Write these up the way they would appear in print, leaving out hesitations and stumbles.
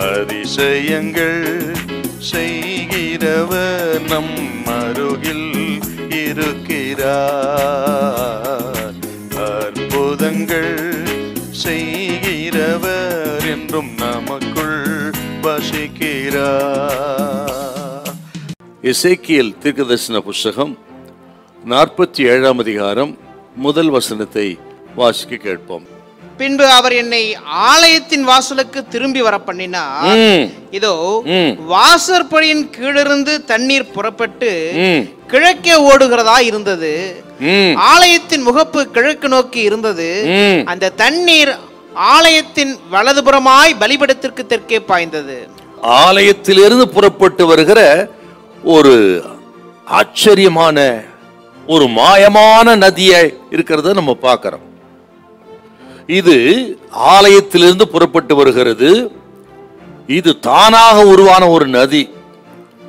அதிசயங்கள் செய்கிறவர் நம் அருகில் இருக்கிறார். அற்புதங்கள் செய்கிறவர் என்றும் நமக்குள் வசிக்கிறார். எசேக்கியேல் தீர்க்கதரிசன புஸ்தகம் 47ஆம் அதிகாரம் முதல் வசனத்தை வாசிக்க கேட்போம். பின்பு அவர் என்னை ஆலயத்தின் வாசலுக்கு திரும்பி வர பண்ணினார். இதோ வாசற்படியின் கீழிருந்து தண்ணீர் புறப்பட்டு கிழக்கே ஓடுகிறதா இருந்தது. ஆலயத்தின் முகப்பு கிழக்கு நோக்கி இருந்தது. அந்த தண்ணீர் ஆலயத்தின் வலதுபுறமாய் பலிபீடத்திற்கு தெற்கே பாய்ந்தது. ஆலயத்திலிருந்து புறப்பட்டு வருகிற ஒரு ஆச்சரியமான ஒரு மாயமான நதியை இருக்கிறத நம்ம பார்க்கிறோம். இது ஆலயத்திலிருந்து புறப்பட்டு வருகிறது. இது தானாக உருவான ஒரு நதி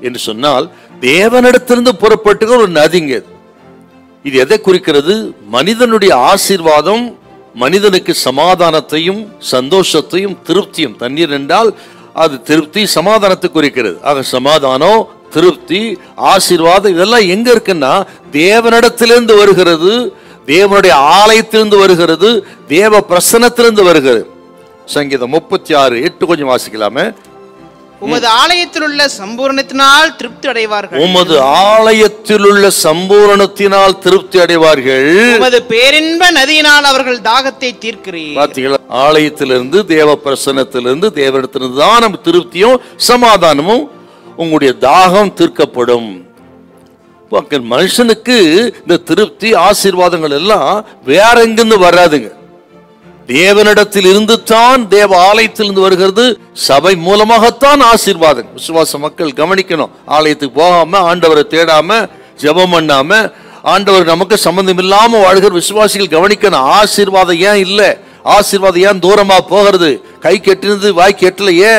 என்று சொன்னால் தேவனிடத்திலிருந்து புறப்பட்டு ஒரு நதிங்க. இது எதை குறிக்கிறது? மனிதனுடைய ஆசீர்வாதம், மனிதனுக்கு சமாதானத்தையும் சந்தோஷத்தையும் திருப்தியும். தண்ணீர் என்றால் அது திருப்தி சமாதானத்தை குறிக்கிறது. ஆக சமாதானம், திருப்தி, ஆசீர்வாதம் இதெல்லாம் எங்க இருக்குன்னா தேவனிடத்திலிருந்து வருகிறது, தேவனுடைய ஆலயத்திலிருந்து வருகிறது, தேவ பிரசன்னத்திலிருந்து வருகிறது. சங்கீதம் 36:8 கொஞ்சம் வாசிக்கலாமே. உமது ஆலயத்தில் உள்ள சம்பூரணத்தினால் திருப்தி அடைவார்கள். உமது ஆலயத்தில் உள்ள சம்பூரணத்தினால் திருப்தி அடைவார்கள். உமது பேரின்ப நதியினால் அவர்கள் தாகத்தை தீர்க்கிறீர். பாத்தீங்களா? ஆலயத்திலிருந்து தேவ பிரசன்னத்திலிருந்து தேவனிடத்திலிருந்து தான் நம்ம திருப்தியும் சமாதானமும், உங்களுடைய தாகம் தீர்க்கப்படும். மனுஷனுக்கு இந்த திருப்தி ஆசீர்வாதங்கள் எல்லாம் வேற எங்கிருந்து வராதுங்க. தேவனிடத்தில் இருந்து தான், தேவ ஆலயத்திலிருந்து வருகிறது. சபை மூலமாகத்தான் ஆசீர்வாதம். விசுவாச மக்கள் கவனிக்கணும். ஆலயத்துக்கு போகாம, ஆண்டவரை தேடாம, ஜெபம் பண்ணாம, ஆண்டவர் நமக்கு சம்பந்தம் இல்லாம வாழ்கிற விசுவாசிகள் கவனிக்கணும். ஆசீர்வாதம் ஏன் இல்ல? ஆசீர்வாதம் ஏன் தூரமா போகிறது? கை கெட்டினது வாய் கெட்டலையே.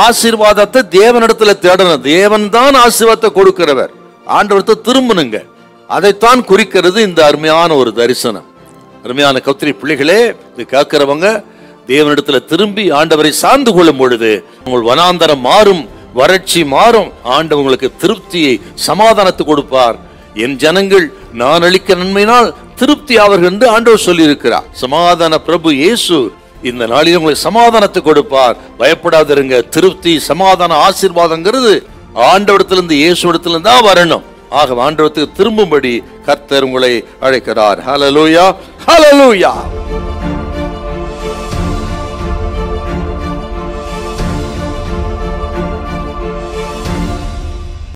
ஆசீர்வாதத்தை தேவனிடத்துல தேடணும். தேவன் தான் ஆசீர்வாதத்தை கொடுக்கிறவர். ஆண்டவரத்தை திரும்பணுங்க. அதைத்தான் குறிக்கிறது இந்த அருமையான ஒரு தரிசனம். அருமையான கர்த்தருடைய பிள்ளைகளே, இது கேட்கிறவங்க தேவனிடத்துல திரும்பி ஆண்டவரை சார்ந்து கொள்ளும் பொழுது உங்கள் வனாந்தரம் மாறும், வறட்சி மாறும். ஆண்டவர் உங்களுக்கு திருப்தியை, சமாதானத்தை கொடுப்பார். என் ஜனங்கள் நான் அளிக்க நன்மையினால் திருப்தி ஆவார்கள் என்று ஆண்டவர் சொல்லி இருக்கிறார். சமாதான பிரபு இயேசு இந்த நாளில் உங்களுக்கு சமாதானத்தை கொடுப்பார். பயப்படாதிருங்க. திருப்தி, சமாதான, ஆசீர்வாதங்கிறது ஆண்டவரிடத்திலிருந்து, இயேசுவிடத்திலிருந்து தான் வரணும். ஆக ஆண்டவரத்துக்கு திரும்பும்படி கர்த்தர் உங்களை அழைக்கிறார். ஹல்லேலூயா, ஹல்லேலூயா.